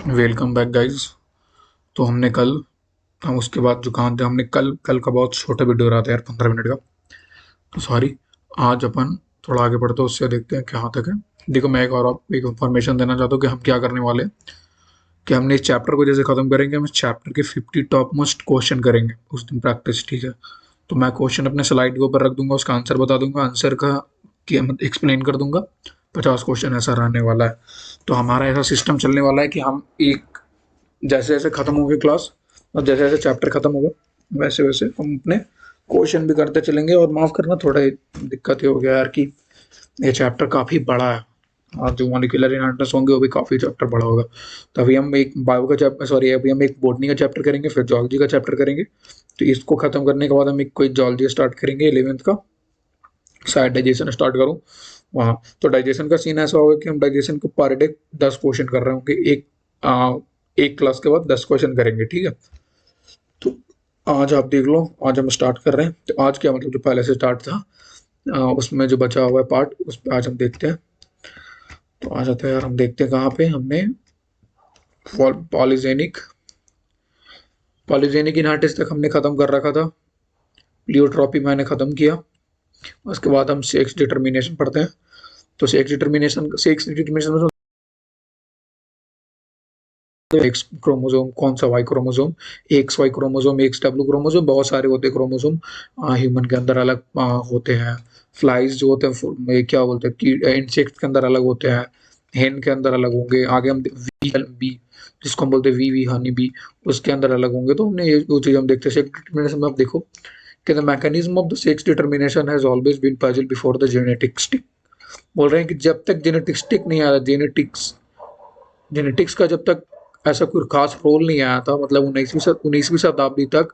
Welcome back guys. तो हम उसके बाद जो कहाँ थे, हमने कल कल का बहुत छोटा वीडियो रहा था यार, 15 मिनट का। तो सॉरी। आज अपन थोड़ा आगे बढ़ते हैं, उससे देखते हैं कहाँ तक है। देखो, मैं एक इन्फॉर्मेशन देना चाहता हूँ कि हम क्या करने वाले हैं। कि हमने इस चैप्टर को जैसे ख़त्म करेंगे, हम इस चैप्टर के 50 टॉप मोस्ट क्वेश्चन करेंगे उस दिन प्रैक्टिस, ठीक है। तो मैं क्वेश्चन अपने स्लाइड के ऊपर रख दूंगा, उसका आंसर बता दूंगा, आंसर का कि एक्सप्लेन कर दूंगा। 50 क्वेश्चन ऐसा रहने वाला है। तो हमारा ऐसा सिस्टम चलने वाला है कि हम एक जैसे जैसे खत्म होगी क्लास और जैसे जैसे चैप्टर खत्म होगा, वैसे वैसे हम अपने क्वेश्चन भी करते चलेंगे। और माफ़ करना, थोड़ा दिक्कत ये हो गया यार कि ये चैप्टर काफ़ी बड़ा है। और जो मॉलिक्यूलर इनहेरिटेंस होंगे वो भी काफ़ी चैप्टर बड़ा होगा। तो अभी हम एक बायो का चैप्टर, सॉरी, अभी हम एक बॉटनी का चैप्टर करेंगे, फिर जॉलजी का चैप्टर करेंगे। तो इसको खत्म करने के बाद हम एक कोई जॉलजी स्टार्ट करेंगे 11th का। शायद डाइजेशन स्टार्ट करूँ वहाँ। तो डाइजेशन का सीन ऐसा होगा कि हम डाइजेशन को पर डे 10 क्वेश्चन कर रहे होंगे। एक क्लास के बाद 10 क्वेश्चन करेंगे, ठीक है। तो आज आप देख लो, आज हम स्टार्ट कर रहे हैं। तो आज क्या मतलब, जो पहले से स्टार्ट था उसमें जो बचा हुआ है पार्ट, उस पर आज हम देखते हैं। तो आ जाते हैं यार, हम देखते हैं कहाँ पे हमने पॉलीजेनिक पॉलीजेनिक इनहार्टिस तक हमने ख़त्म कर रखा था। प्लियोट्रॉपी मैंने ख़त्म किया। उसके बाद हम सेक्स डिटर्मिनेशन पढ़ते हैं। तो सेक्स डिटर्मिनेशन एक्स क्रोमोसोम, कौन सा Y chromosome, X Y chromosome, X W chromosome, बहुत सारे होते हैं क्रोमोसोम। ह्यूमन के अंदर अलग होते हैं। फ्लाइज जो होते हैं, क्या बोलते हैं, इंसेक्ट के अंदर अलग होते हैं। हेन के अंदर अलग होंगे। आगे हम वी बी, जिसको हम बोलते हैं वी वी हनी बी, उसके अंदर अलग होंगे। तो हमने ये दो चीज़ हम देखते हैं। सेक्स डिटर्मिनेशन में आप देखो कि the mechanism of the sex determination has always been puzzle before the genetics tick. बोल रहे हैं कि जब तक जेनेटिक्स टिक नहीं आया, जेनेटिक्स का जब तक ऐसा कोई खास रोल नहीं आया था, मतलब 19वीं शताब्दी तक,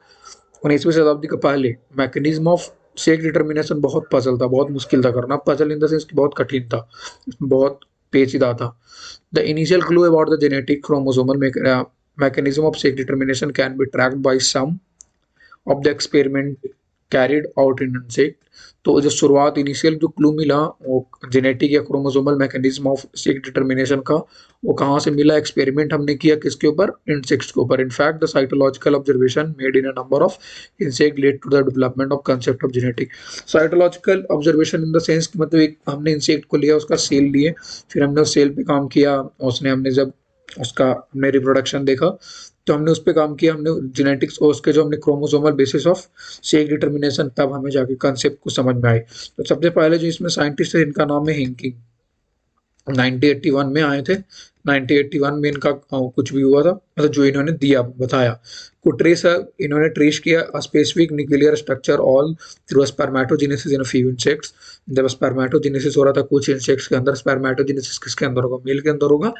19वीं शताब्दी के पहले मैकेनिज्म ऑफ सेक्स डिटर्मिनेशन बहुत पजल था, बहुत मुश्किल था करना। पजल इन द सेंस कि बहुत कठिन था, बहुत पेचीदा था। The initial clue about the genetic chromosomal mechanism of sex determination can be tracked by some of the experiment carried out in insect. तो जो शुरुआत, इनिशियल जो क्लू मिला वो जेनेटिक या chromosomal mechanism of sex determination का, वो कहाँ से मिला? एक्सपेरिमेंट हमने किया किसके ऊपर? इंसेक्ट्स के ऊपर। In fact the cytological observation made in a number of insect led to the development of concept of genetic. Cytological observation in the sense, मतलब एक हमने इंसेक्ट को लिया, उसका सेल लिए, फिर हमने उस सेल पे काम किया, हमने जब उसका हमने रिप्रोडक्शन देखा, तो हमने उस पर काम किया, हमने जेनेटिक्स और उसके जो हमने chromosomal basis of sex determination, तब हमें जाके कंसेप्ट को समझ में आई। तो सबसे पहले जो इसमें साइंटिस्ट है, इनका नाम है हिंकिंग। 1981 में आए थे। 1981 में इनका कुछ भी हुआ था, मतलब जो इन्होंने दिया बताया को ट्रेस, इन्होंने ट्रेस किया specific nuclear structure all through spermatogenesis in few insects. जब स्पर्मेटोजेनेसिस हो रहा था कुछ इंसेक्ट्स के अंदर, स्पर्मेटोजेनेसिस किसके अंदर होगा? मेल के अंदर होगा।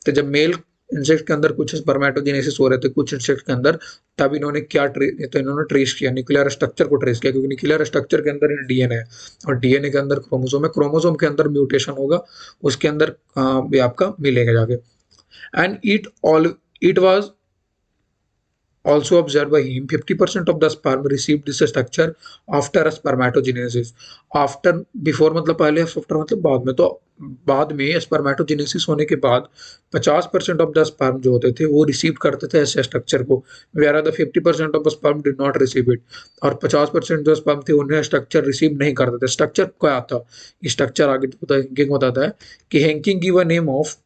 तो जब मेल इंसेक्ट के अंदर कुछ स्पर्मेटोजेनेसिस हो रहे थे कुछ इंसेक्ट के अंदर, तब इन्होंने तो इन्होंने ट्रेस किया, न्यूक्लियर स्ट्रक्चर को ट्रेस किया, क्योंकि न्यूक्लियर स्ट्रक्चर के अंदर डीएनए है और डीएनए के अंदर क्रोमोसोम है, क्रोमोसोम के अंदर म्यूटेशन होगा, उसके अंदर भी आपका मिलेगा जाके। And it was also observed by him 50% of the sperm received this structure after spermatogenesis। After, before मतलब पहले, आफ्टर मतलब बाद में। तो बाद में स्पर्मेटोजेनेसिस होने के बाद 50% ऑफ द स्पर्म जो होते थे वो रिसीव करते थे ऐसे स्ट्रक्चर को, where the 50% of sperm did not receive it. और 50% जो स्पर्म थे उन्हें स्ट्रक्चर रिसीव नहीं करते थे। स्ट्रक्चर क्या था? स्ट्रक्चर आगे हैंकिंग बताता है कि Henking give a name of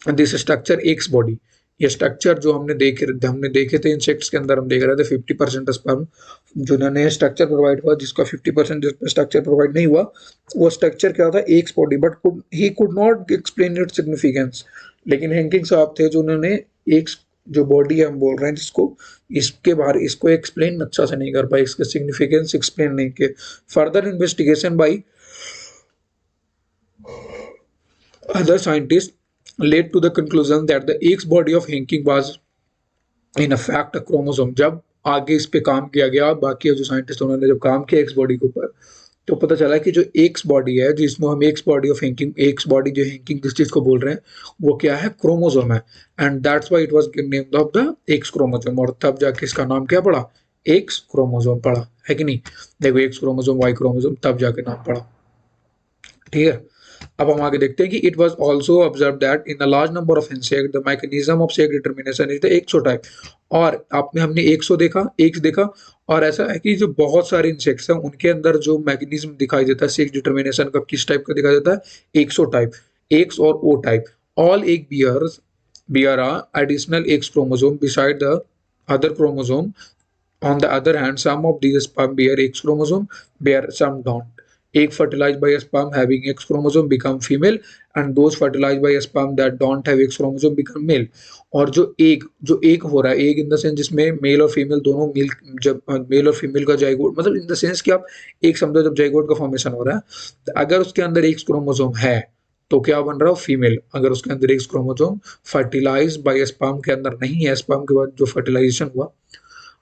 this structure x body. ये स्ट्रक्चर जो हमने देखे थे इंसेक्ट्स के अंदर, हम देख रहे थे 50% स्पर्म जिन्होंने स्ट्रक्चर प्रोवाइड हुआ, जिसका 50% स्ट्रक्चर प्रोवाइड नहीं हुआ, वो स्ट्रक्चर क्या था? X body. But he could not explain it significance. लेकिन हैंकिंग साहब थे जो उन्होंने एक्स जो बॉडी है हम बोल रहे हैं जिसको, इसके बारे इसको एक्सप्लेन अच्छा से नहीं कर पाए, इसके सिग्निफिकेंस एक्सप्लेन नहीं किए। Further investigation by other scientists led to the conclusion that the X body of Hanking was in effect a chromosome। जब आगे इस पे काम किया गया, बाकी जो साइंटिस्ट उन्होंने जब काम किया एक्स बॉडी के ऊपर, तो पता चला कि जो एक्स बॉडी है, जिसमें हम x body of Henking, x body जो हैंकिंग जिस चीज को बोल रहे हैं, वो क्या है? क्रोमोसोम है। And that's why it was named of the x chromosome. और तब जाके इसका नाम क्या पड़ा? एक्स क्रोमोसोम पड़ा, है कि नहीं? देखो, एक्स क्रोमोसोम, वाई क्रोमोसोम, तब जाके नाम पड़ा, ठीक है। अब हम आगे देखते हैं कि it was also observe that in a large number of insect the mechanism of sex determination is the XO type. और आपने हमने 100 देखा, एक्स देखा, और ऐसा है कि जो बहुत सारे इंसेक्ट्स हैं उनके अंदर जो मैकेनिज्म दिखाई देता है सेक्स डिटरमिनेशन का, किस टाइप का दिखाई देता है, एक्सोटाइप, एक्स और O type. All egg bears bear a additional X chromosome beside the other chromosome. On the other hand, some of these sperm bear X chromosome, bear some don't. Egg fertilized by a sperm having X chromosome become female, and those fertilized by a sperm that don't have X chromosome become male. और जो एक हो रहा है, egg in the sense जिसमें mail और female दोनों मिल, जब मेल और फीमेल का जाइगोट, मतलब इन द सेंस कि आप एक समझो जब जाइगोट का फॉर्मेशन हो रहा है, तो अगर उसके अंदर एक्स क्रोमोसोम है तो क्या बन रहा हो, फीमेल। अगर उसके अंदर X chromosome fertilize by sperm के अंदर नहीं है, स्पर्म के बाद जो फर्टिलाइजेशन हुआ,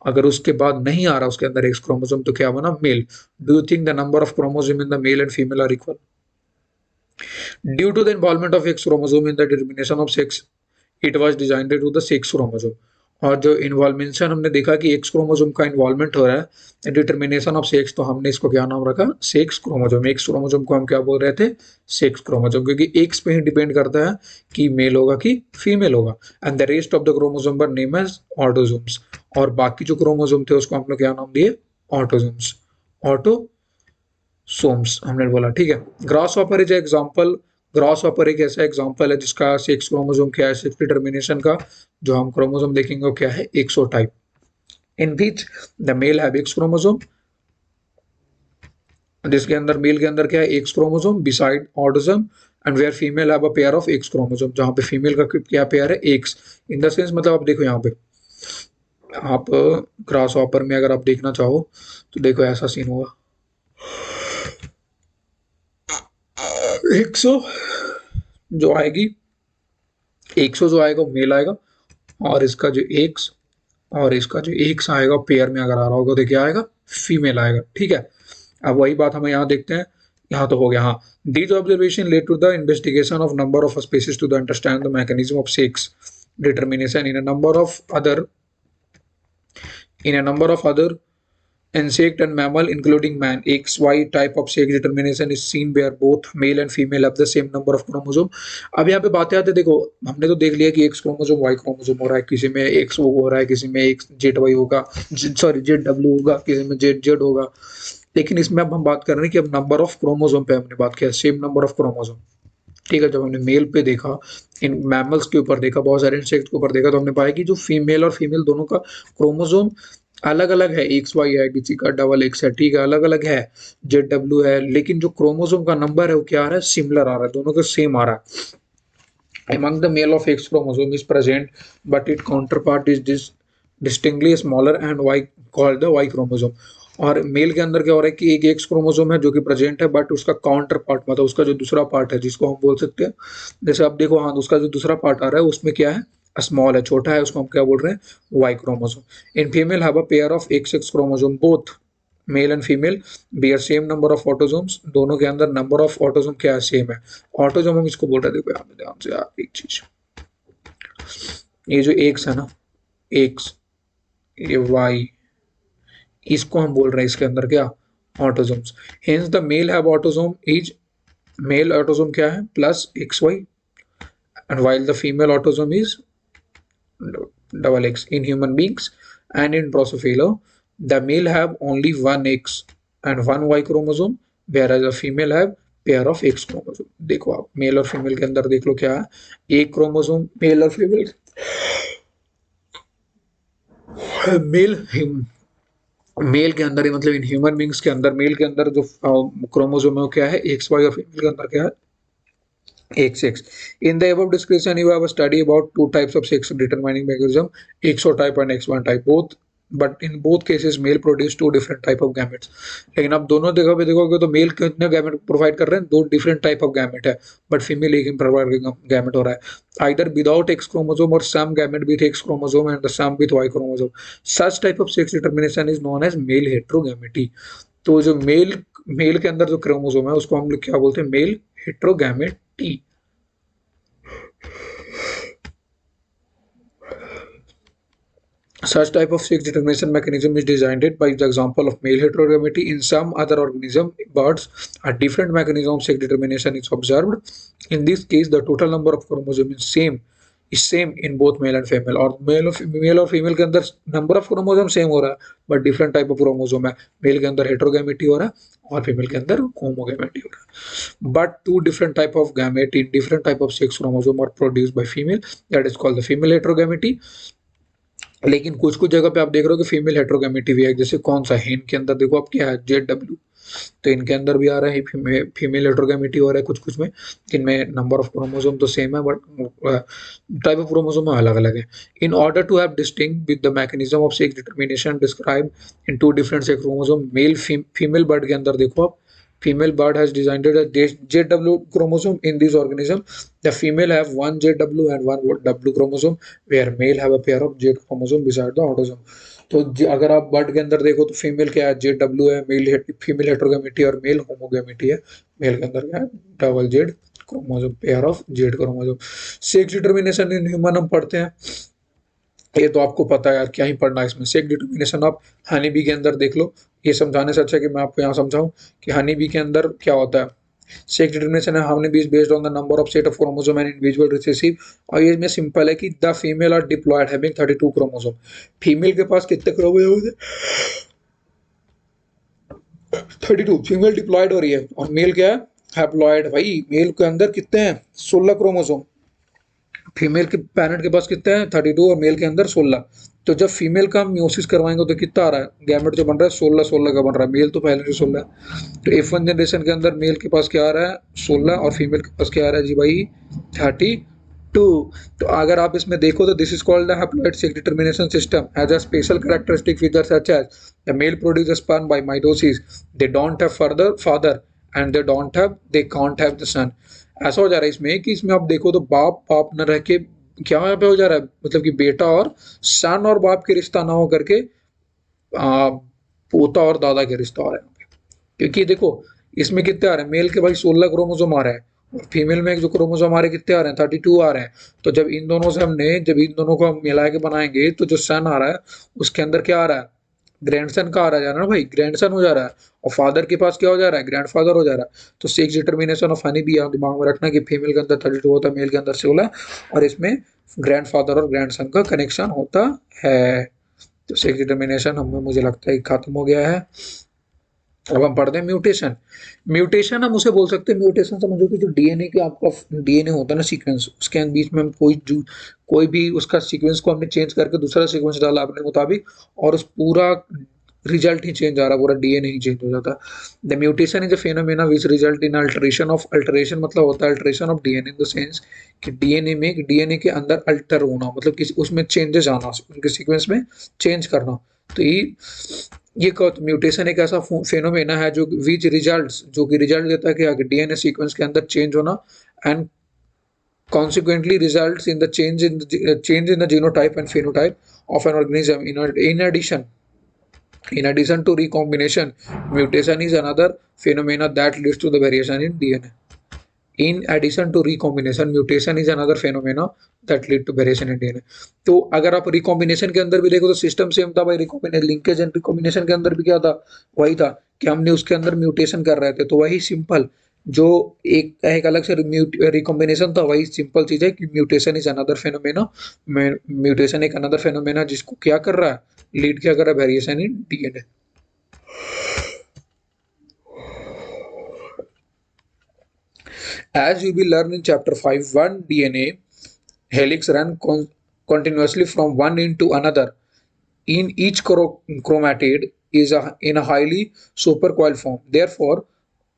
अगर उसके बाद नहीं आ रहा उसके अंदर एक्स क्रोमोसोम, तो क्या बना, male. Do you think the number of chromosome in the male and female are equal? Due to the involvement of X chromosome in the determination of sex, it was designed to the sex chromosome. और जो इन्वॉल्वमेंशन हमने देखा कि x chromosome का involvement हो रहा है determination of sex, तो हमने इसको क्या नाम रखा, सेक्स क्रोमोसोम। एक्स क्रोमोसोम को हम क्या बोल रहे थे, सेक्स क्रोमोसोम, क्योंकि एक्स पे ही डिपेंड करता है कि मेल होगा कि फीमेल होगा। And the rest of the chromosome were name as autosomes. और बाकी जो क्रोमोसोम थे उसको हमने क्या नाम दिए, ऑटोसोम्स, ऑटोसोम्स हमने बोला, ठीक है। Grass hopper is example, grass hopper एक ऐसा एग्जाम्पल है जिसका सेक्स क्रोमोसोम क्या है, सेक्स डिटर्मिनेशन का जो हम क्रोमोसोम देखेंगे वो क्या है, XO type, in which the male have X chromosome, जिसके अंदर मेल के अंदर क्या है, X chromosome beside autosome, and where female have a pair of X chromosome, जहां पे फीमेल का क्या पेयर है, एक्स। इन द सेंस मतलब आप देखो यहाँ पे, आप ग्रास हॉपर में अगर आप देखना चाहो तो देखो ऐसा सीन होगा, 100 जो आएगी, 100 जो आएगा वो मेल आएगा, और इसका जो एक्स और इसका जो एक्स आएगा पेयर में अगर आ रहा होगा तो क्या आएगा, फीमेल आएगा, ठीक है। अब वही बात हमें यहाँ देखते हैं, यहाँ तो हो गया, हाँ। These observation led to the investigation of number of species to the understand the mechanism of sex determination in a number of other, in a number of other insect and mammal including man. XY type of sex determination is seen where both male and female have the same number of chromosome. अब यहाँ पे बातें आते देखो, हमने तो देख लिया कि एक्स क्रोमोसोम वाई क्रोमोसोम हो रहा है, किसी में एक्स वो हो रहा है, किसी में एक्स जेड वाई होगा, सॉरी जेड डब्ल्यू होगा, किसी में जेड जेड होगा। लेकिन इसमें अब हम बात कर रहे हैं कि अब नंबर ऑफ क्रोमोसोम पे हमने बात किया, सेम नंबर ऑफ क्रोमोसोम, ठीक है। जब हमने मेल पे देखा, इन मैमल्स के ऊपर देखा, बहुत सारे इंसेक्ट के ऊपर देखा, तो हमने पाया कि जो फीमेल और फीमेल दोनों का क्रोमोसोम अलग अलग है, एक्स वाई है, किसी का डबल एक्स है, ठीक है, अलग अलग है, जेड डब्ल्यू है, लेकिन जो क्रोमोसोम का नंबर है वो क्या आ रहा है, सिमिलर आ रहा है, दोनों का सेम आ रहा है। Among the male of X chromosome is present, but its counterpart is distinctly smaller and Y called the Y chromosome. और मेल के अंदर क्या हो रहा है कि एक एक्स क्रोमोसोम है जो कि प्रेजेंट है, बट उसका काउंटर पार्ट मतलब उसका जो दूसरा पार्ट है जिसको हम बोल सकते हैं, जैसे आप देखो, हाँ, उसका जो दूसरा पार्ट आ रहा है उसमें क्या है, स्मॉल है, छोटा है, उसको हम क्या बोल रहे हैं, Y chromosome. In female have a pair of X X chromosome, both male and female bear same number of autosomes, दोनों के अंदर नंबर ऑफ ऑटोसोम क्या है, सेम है। ऑटोसोम हम इसको बोल रहे हैं, देखो यहाँ पे ध्यान से यार एक चीज, ये जो एक्स है ना, एक्स, ये वाई, इसको हम बोल रहे हैं इसके अंदर क्या, autosomes. Hence the male have autosome is, male autosome क्या है, plus X Y, and while the female autosome is double X. In human beings and in Drosophila, the male have only one X and one Y chromosome, whereas a female have pair of X chromosome. देखो आप mail और female के अंदर देख लो क्या है, एक chromosome male और फीमेल, मेल मेल के अंदर ही मतलब इन ह्यूमन बींग्स के अंदर मेल के अंदर जो क्रोमोसोम है वो क्या है, एक्स वाई, और फीमेल के अंदर क्या है, XX. In the above description, you have a study about two types of sex determining mechanism, exotype and X1 type. Both, but in both cases, male produce two different type of gametes. लेकिन आप दोनों जगह पे देखोगे तो mail कितने gamete provide कर रहे हैं, दो डिफरेंट टाइप ऑफ गैमेट है, बट फीमेल एक ही प्रोवाइड गैमेट हो रहा है, either without X chromosome or some gamete with X chromosome and the some with Y chromosome. Such type of sex determination is known as male heterogamety. तो जो mail के अंदर जो chromosome है उसको हम लोग क्या बोलते हैं, mail हेट्रोगैमेटी। Such type of sex determination mechanism is designed by the example of male heterogamety. In some other organism, birds, a different mechanism of sex determination is observed. In this case, the total number of chromosomes is same in both male and female. और mail और female के अंदर number of chromosome same हो रहा है, but different type of chromosome है. Mail के अंदर हेटेरोगैमेटी हो रहा है और फीमेल के अंदर होमोगैमेटी हो रहा है. But two different type of gamete in different type of sex chromosome are produced by female, that is called the female heterogamety. लेकिन कुछ कुछ जगह पे आप देख रहे हो कि फीमेल हेटेरोगैमेटी भी है. जैसे कौन सा है, इनके अंदर देखो आप क्या है, JW, तो इनके अंदर भी आ रहा है फीमेल हेटेरोगैमेटी हो रहा है कुछ कुछ में, जिनमें नंबर ऑफ क्रोमोसोम तो सेम है बट टाइप ऑफ क्रोमोसोम अलग अलग है. In order to have distinct with the mechanism of sex determination describe in two different sex chromosome. Male female bird के अंदर देखो आप, female bird has designed a JW chromosome. In this organism, the female have one JW and one W chromosome, where male have a pair of Z chromosome beside the autosome. तो अगर आप bird के अंदर देखो तो female क्या है, JW है, मेल फीमेल हेटेरोगैमेटी और मेल होमोगैमेटी है. मेल के अंदर क्या है, double Z chromosome, pair of Z chromosome. Sex determination in human हम पढ़ते हैं, ये तो आपको पता है यार, क्या ही पढ़ना है इसमें. सेक्स डिटर्मिनेशन आप हनी बी के अंदर देख लो. ये समझाने से अच्छा है कि मैं आपको यहाँ समझाऊं कि हनी बी के अंदर क्या होता है. सेक्स डिटर्मिनेशन है honey bee is based on the number of set of chromosome and individual recessive. और ये में सिंपल है कि the female are diploid having 32 chromosome. Female के पास कितने क्रोमोसोम है, 32. फीमेल डिप्लॉयड हो रही है और मेल क्या है, हैप्लॉयड. भाई मेल के अंदर कितने हैं, 16 क्रोमोसोम. फीमेल के पेरेंट के पास कितने हैं, 32, और मेल के अंदर 16. तो जब फीमेल का हम म्यूसिस करवाएंगे तो कितना आ रहा है, गैमेट जो बन रहा है 16 16 का बन रहा है. मेल तो पहले से 16 है. तो F1 जनरेशन के अंदर मेल के पास क्या आ रहा है, 16, और फीमेल के पास क्या आ रहा है जी भाई, 32. तो अगर आप इसमें देखो तो this is called the haploid sex determination system has a special characteristic feature such as the male produce sperm by mitosis, they don't have further father and they can't have the son. ऐसा हो जा रहा है इसमें कि इसमें आप देखो तो बाप बाप न रह के क्या यहाँ पे हो जा रहा है, मतलब कि बेटा और सन और बाप के रिश्ता ना हो करके पोता और दादा के रिश्ता हो रहा है. क्योंकि देखो इसमें कितने आ रहे हैं, मेल के भाई 16 क्रोमोसोम आ रहे हैं और फीमेल में जो क्रोमोसोम आ रहे हैं कितने आ रहे हैं, 32 आ रहे हैं. तो जब इन दोनों को हम मिला के बनाएंगे तो जो सन आ रहा है उसके अंदर क्या आ रहा है, ग्रैंडसन का आ रहा है ना भाई, ग्रैंडसन हो जा रहा है. और फादर के पास क्या हो जा रहा है, ग्रैंडफादर हो जा रहा है. तो सेक्स डिटर्मिनेशन ऑफ हनी भी आप दिमाग में रखना कि फीमेल के अंदर 32 होता है, मेल के अंदर 16, और इसमें ग्रैंडफादर और ग्रैंडसन का कनेक्शन होता है. तो सेक्स डिटर्मिनेशन हमें मुझे लगता है खत्म हो गया है. अब हम पढ़ते हैं म्यूटेशन. म्यूटेशन हम उसे बोल सकते हैं, म्यूटेशन समझो कि जो डीएनए के आपका डीएनए होता है ना सीक्वेंस, उसके बीच में हम कोई भी उसका सीक्वेंस को हमने चेंज करके दूसरा सीक्वेंस डाला अपने मुताबिक, और उस पूरा रिजल्ट ही चेंज आ रहा, पूरा डीएनए ही चेंज हो जाता. The mutation is a phenomena which result in alteration of, alteration मतलब होता है alteration of DNA in the sense कि डीएनए के अंदर अल्टर होना, मतलब किसी उसमें चेंजेस आना, उनके सीक्वेंस में चेंज करना. तो ये म्यूटेशन एक ऐसा फेनोमेना है जो विच रिजल्ट्स, जो कि रिजल्ट देता है कि आगे डीएनए सीक्वेंस के अंदर चेंज होना, and consequently results in the change in the genotype and phenotype of an organism. In addition to recombination, mutation is another phenomena that leads to the variation in DNA. In addition to recombination, mutation is another phenomena that lead to variation in DNA. तो अगर आप recombination के अंदर भी देखो तो system same था भाई. रिकॉम्बिनेशन, लिंकेज एंड रिकॉम्बिनेशन के अंदर भी क्या था, वही था कि हमने उसके अंदर म्यूटेशन कर रहे थे. तो वही सिंपल जो एक अलग से रिकॉम्बिनेशन था, वही सिंपल चीज है कि mutation is another phenomena. Mutation एक अनदर फेनोमेना जिसको क्या कर रहा है, लीड क्या कर रहा है, variation in DNA. As you will learn in chapter 5, one DNA helix run continuously from one end to another. In each chromatid is in a highly supercoiled form. Therefore,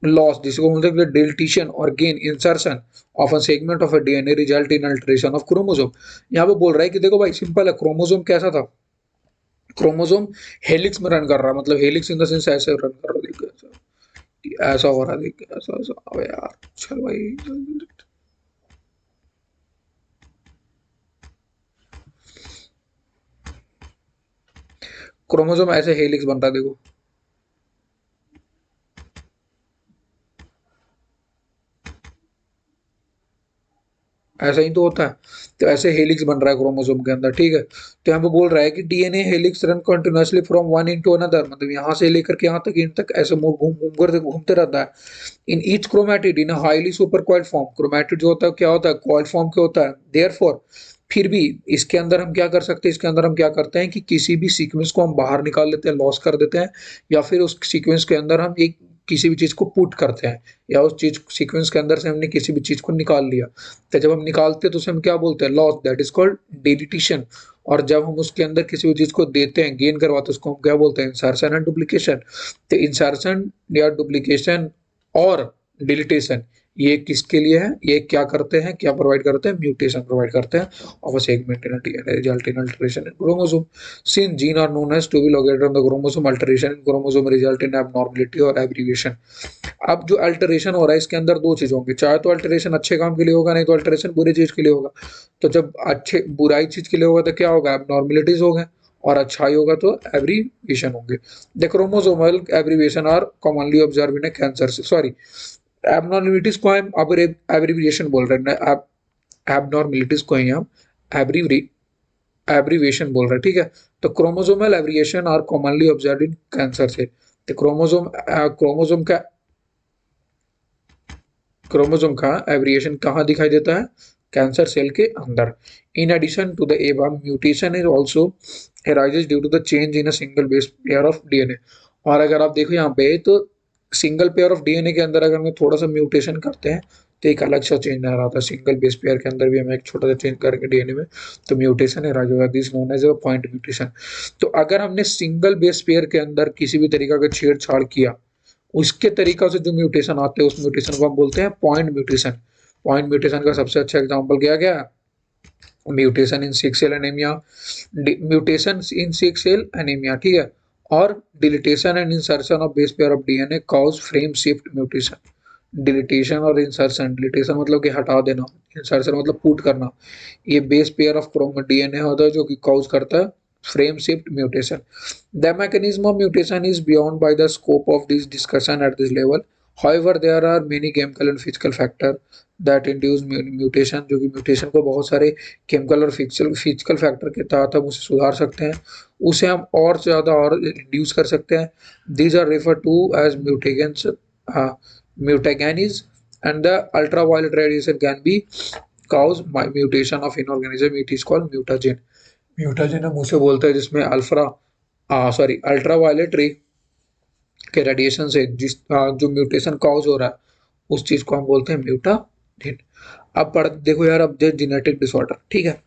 loss, जिसको बोलते हैं deletion or gain insertion of a segment of a DNA result in alteration of chromosome. यहाँ पे बोल रहा है कि देखो भाई सिंपल है, क्रोमोसोम कैसा था, क्रोमोसोम हेलिक्स में रन कर रहा है, मतलब हेलिक्स इन द सेंस ऐसे रन कर रहा है. देखो ऐसा हो रहा है, देख ऐसा ऐसा. अबे यार चल भाई, क्रोमोसोम ऐसे हेलिक्स बन रहा है देखो. ऐसा ही तो होता है। तो ऐसे हेलिक्स बन रहा है क्रोमोसोम के अंदर, ठीक है। तो यहाँ पे बोल रहा है कि DNA helix run continuously from one into another, मतलब यहाँ से लेकर के यहाँ तक इन तक ऐसे घूम घूम कर घूमते रहता है। In each chromatid in highly super coiled form, chromatid जो होता है क्या होता है, कॉइल्ड फॉर्म के होता है। देयरफॉर फिर भी इसके अंदर हम क्या कर सकते हैं, इसके अंदर हम क्या करते हैं कि किसी भी सीक्वेंस को हम बाहर निकाल लेते हैं, लॉस कर देते हैं, या फिर उस सीक्वेंस के अंदर हम एक किसी भी चीज को पुट करते हैं, या उस चीज सीक्वेंस के अंदर से हमने किसी भी चीज को निकाल लिया। तो जब हम निकालते हैं तो उसे हम क्या बोलते हैं, लॉस, दैट इज कॉल्ड डिलीटिशन। और जब हम उसके अंदर किसी भी चीज को देते हैं, गेन करवाते हैं, उसको हम क्या बोलते हैं, इंसर्शन एंड डुप्लीकेशन। तो इंसर्शन या डुप्लीकेशन और डिलीटेशन ये किसके लिए है, ये क्या करते हैं, क्या प्रोवाइड करते हैं, म्यूटेशन प्रोवाइड करते हैं of a segment in DNA resulting alteration in chromosome. Since gene are known as to be located on the chromosome, alteration in chromosome result in abnormality और एब्रीविएशन। अब जो अल्टरेशन हो रहा है इसके अंदर दो चीज होंगी, चाहे तो अल्टरेशन अच्छे काम के लिए होगा, नहीं तो अल्टरेशन बुरी चीज के लिए होगा। तो जब अच्छे बुराई चीज के लिए होगा तो क्या होगा, एबनॉर्मलिटीज होगा, और अच्छाई होगा तो एब्रीविएशन होंगे। The chromosomal abbreviation are commonly observe in cancer, sorry abnormalities को हम अब एब्रीविएशन बोल रहे हैं, अब एबनॉर्मलिटीज को ही हम एब्रीविएशन बोल रहे हैं, ठीक है। तो chromosomal aberration are commonly observe in cancer से। तो क्रोमोसोम का एब्रिएशन कहाँ दिखाई देता है, कैंसर सेल के अंदर। In addition to the above, mutation is also arises due to the change in a single base pair of DNA. और अगर आप देखो यहाँ पे तो सिंगल पेयर ऑफ डीएनए के अंदर अगर हम थोड़ा सा म्यूटेशन करते हैं तो एक अलग सा चेंज आ रहा था, सिंगल बेस पेयर के अंदर भी हम एक छोटा सा चेंज करेंगे डीएनए में तो म्यूटेशन है rise, this known as a point mutation. तो अगर हमने सिंगल बेस पेयर के अंदर किसी भी तरीका का छेड़छाड़ किया, उसके तरीका से जो म्यूटेशन आते हैं उस म्यूटेशन को हम बोलते हैं पॉइंट म्यूटेशन। पॉइंट म्यूटेशन का सबसे अच्छा एग्जांपल क्या गया, mutation in sick cell anaemia, mutation in sick cell anaemia, ठीक है। और deletion and insertion of base pair of DNA cause frame shift mutation. Deletion और इंसर्शन, डिलीटेशन मतलब कि हटा देना, इंसर्शन मतलब पुट करना, ये बेस पेयर ऑफ डीएनए होता है जो कि कॉज करता है frame shift mutation. The mechanism of mutation is beyond by the scope of this discussion at this level. However, there are many chemical and physical factor that induce mutation, जो कि mutation को बहुत सारे chemical और physical factor के तहत हम उसे सुधार सकते हैं, उसे हम और ज़्यादा और induce कर सकते हैं। These are referred to as mutagens, mutagenes, and the ultraviolet radiation can be cause mutation of an organism. It is called mutagen. Mutagen हम उसे बोलते हैं जिसमें अल्ट्रावायलेट रे के रेडिएशन से जो म्यूटेशन कॉज हो रहा है उस चीज को हम बोलते हैं म्यूटाजन। अब देखो यार, अब जेनेटिक डिसऑर्डर, ठीक है।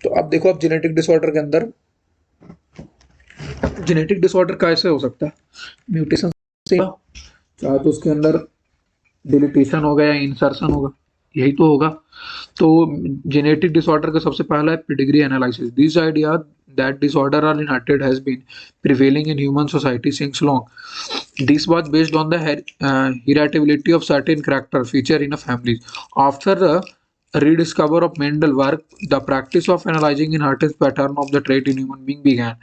तो अब देखो, अब जेनेटिक डिसऑर्डर के अंदर जेनेटिक डिसऑर्डर कैसे हो सकता है, म्यूटेशन से, चाहे तो उसके अंदर डिलीटेशन होगा या इंसर्शन होगा, यही तो होगा। तो जेनेटिक डिसऑर्डर का सबसे पहला है pedigree analysis. This idea that disorder are inherited has been prevailing in human society since long. This was based on the heritability of certain character feature in a family. After rediscover of Mendel work, the practice of analyzing inheritance pattern of the trait in human being began।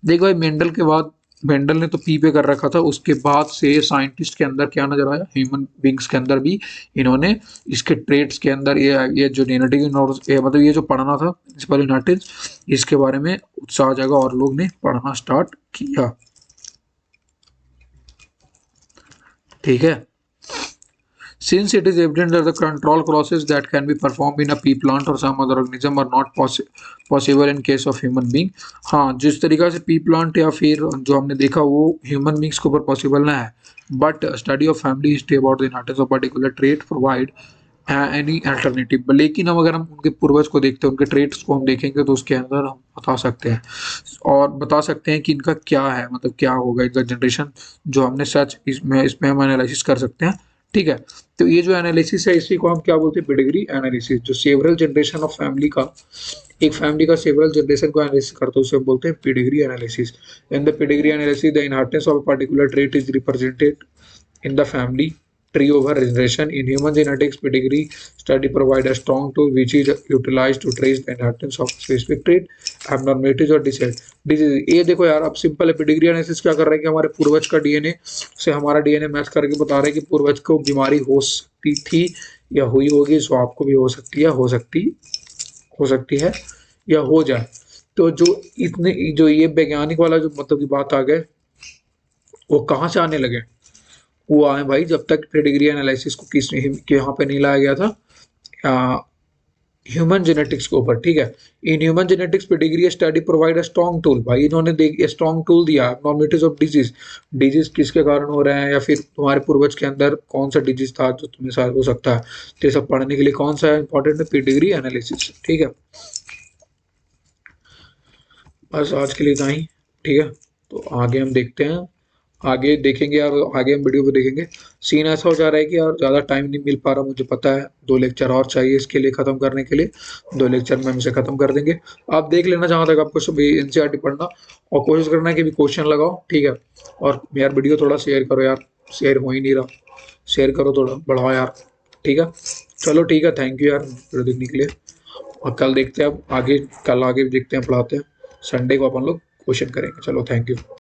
देखो भाई, Mendel के बाद, Mendel ने तो P पे कर रखा था, उसके बाद से साइंटिस्ट के अंदर क्या नजर आया, ह्यूमन बींग्स के अंदर भी इन्होंने इसके ट्रेट्स के अंदर ये जो जेनेटिक मतलब ये जो पढ़ना था प्रिंसिपल इनहेरिटेंस, इसके बारे में उत्साह जगा और लोग ने पढ़ना स्टार्ट किया, ठीक है। Since it is evident that the control process that can be performed in a pea plant or some other organism are not possible in case of human being। हाँ, जिस तरीका से पी प्लांट या फिर जो हमने देखा वो ह्यूमन बींग्स के ऊपर पॉसिबल ना है, but study of family history about the inheritance of particular trait provide any alternative. लेकिन हम अगर हम उनके पूर्वज को देखते हैं, उनके ट्रेट्स को हम देखेंगे तो उसके अंदर हम बता सकते हैं और बता सकते हैं कि इनका क्या है, मतलब क्या होगा इनका जनरेशन, जो हमने सच इसमें हम एनालिसिस कर सकते हैं, ठीक है। तो ये जो एनालिसिस है इसी को हम क्या बोलते हैं, पेडिग्री एनालिसिस। जो सेवरल जनरेशन ऑफ फैमिली का, एक फैमिली का सेवरल जनरेशन को एनालिसिस करते हैं उसे बोलते हैं pedigree analysis. In the pedigree analysis the inheritance of a particular trait is represented in the family tree over generation. In human genetics, pedigree study provide a strong tool which is utilized to trace the inheritance of specific trait, abnormalities और disease। ये देखो यार, अब simple है, pedigree analysis क्या कर रहा है कि हमारे पूर्वज का डीएनए से हमारा डीएनए मैच करके बता रहे हैं कि पूर्वज को बीमारी हो सकती थी या हुई होगी, सो आपको भी हो सकती है, हो सकती है या हो जाए। तो जो इतने जो ये वैज्ञानिक वाला जो मतलब की बात आ गए, वो कहाँ से आने लगे? वो आए भाई जब तक पेडिग्री एनालिसिस को किस के यहाँ पे नहीं लाया गया था, ह्यूमन जेनेटिक्स के ऊपर, ठीक है। In human genetics pedigree study provide a strong tool, भाई इन्होंने स्ट्रॉन्ग टूल दिया एब्नॉर्मलिटीज ऑफ डिजीज, डिजीज किसके कारण हो रहे हैं या फिर तुम्हारे पूर्वज के अंदर कौन सा डिजीज था जो तुम्हें शायद हो सकता है। तो ये सब पढ़ने के लिए कौन सा इंपॉर्टेंट है? पेडिग्री एनालिसिस, ठीक है। बस आज के लिए इतना ही, ठीक है। तो आगे हम देखते हैं, आगे देखेंगे यार, आगे हम वीडियो को देखेंगे। सीन ऐसा हो जा रहा है कि यार ज़्यादा टाइम नहीं मिल पा रहा, मुझे पता है, 2 लेक्चर और चाहिए इसके लिए ख़त्म करने के लिए। 2 लेक्चर में हम इसे ख़त्म कर देंगे। आप देख लेना जहाँ तक आपको सभी एनसीईआरटी पढ़ना, और कोशिश करना है कि भी क्वेश्चन लगाओ, ठीक है। और यार वीडियो थोड़ा शेयर करो यार, शेयर हो ही नहीं रहा, शेयर करो, थोड़ा बढ़ाओ यार, ठीक है। चलो ठीक है, थैंक यू यार वीडियो देखने के लिए। और कल देखते हैं अब आगे, कल आगे देखते हैं, पढ़ाते हैं। संडे को अपन लोग क्वेश्चन करेंगे। चलो थैंक यू।